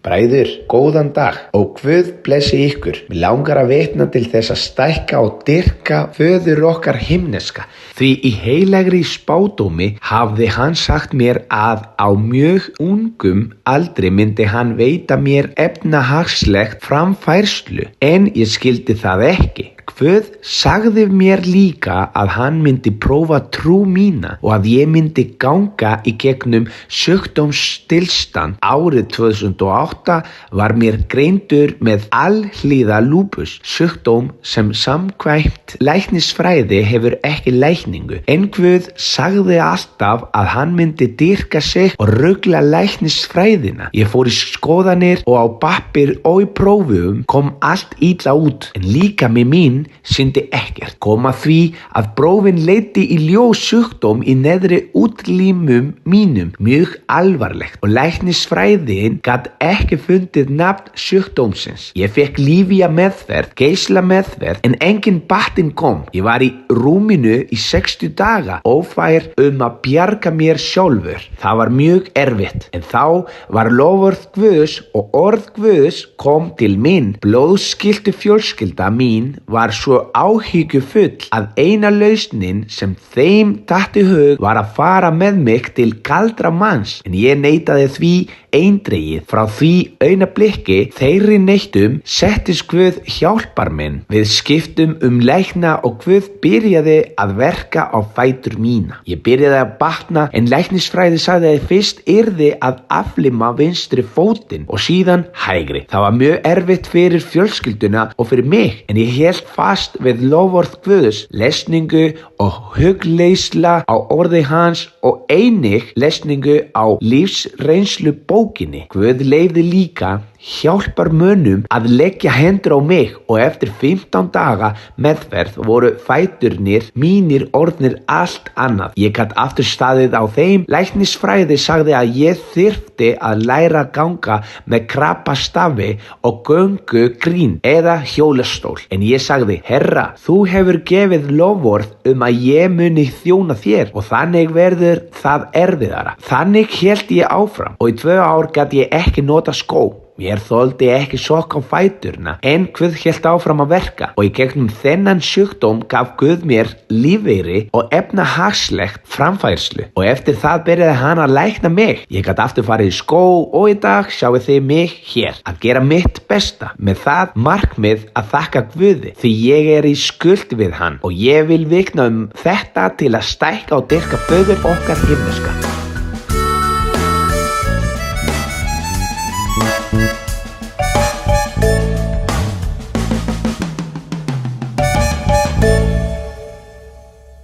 Bræður, góðan dag og Guð blessi ykkur. Mig langar að vitna til þess að stækka og dyrka föður okkar himneska. Því í heilagri spádómi hafði hann sagt mér að á mjög ungum aldri myndi hann veita mér efnahagslegt framfærslu, en ég skildi það ekki. Guð sagði mér líka að hann myndi prófa trú mína og að ég myndi ganga í gegnum sjúkdómstilstand. Árið 2008 var mér greindur með alhliða lúpus, sjúkdóm sem samkvæmt læknisfræði hefur ekki lækningu. En Guð sagði alltaf að hann myndi dýrka sig og rugla læknisfræðina. Ég fór í skoðanir og á pappír og í prófum kom allt illa út, en líkami mín sýndi ekkert. Kom að því að prófin leiddi í ljós sjúkdóm í neðri útlimum mínum, mjög alvarlegt, og læknisfræðin gat ekki fundið nafn sjúkdómsins. Ég fekk lyfja meðferð, geisla meðferð, en engin batinn kom. Ég var í rúminu í 60 daga, ófær að bjarga mér sjálfur. Það var mjög erfitt, en þá var loforð Guðs og orð Guðs kom til mín. Blóðskyldu fjölskylda mín var svo áhyggjufull að eina lausnin sem þeim datt í hug var að fara með mig til galdramanns, en ég neitaði því eindregið. Frá því augnablikki þeirri neittum settist Guð hjálpar minn. Við skiptum lækna og Guð byrjaði að verka á fætur mína. Ég byrjaði að batna, en læknisfræði sagði að fyrst yrði að aflima vinstri fótinn og síðan hægri. Það var mjög erfitt fyrir fjölskylduna og fyrir mig, en ég hélt fast við loforð Guðs, lesningu og hugleysla á orði hans og einig lesningu á lífsreynslu bókinni. Guð leyfði líka hjálpar mönnum að leggja hendur á mig, og eftir 15 daga meðferð voru fæturnir mínir orðnir allt annað. Ég gat aftur staðið á þeim. Læknisfræði sagði að ég þyrfti að læra að ganga með krabbastafi og göngugrín eða hjólastól. En ég sagði, Herra, þú hefur gefið loforð að ég muni þjóna þér, og þannig verður það erfiðara. Þannig hélt ég áfram, og í 2 ár gat ég ekki nota skó. Mér þoldi ekki sokk á fæturna, en Guð hélt áfram að verka, og í gegnum þennan sjúkdóm gaf Guð mér lífeyri og efnahagslegt framfærslu, og eftir það byrjaði hann að lækna mig. Ég gat aftur farið í skó, og í dag sjáu þið mig hér, að gera mitt besta, með það markmið að þakka Guði, því ég er í skuld við hann, og ég vil vikna þetta til að stækka og dyrka föður okkar himneska.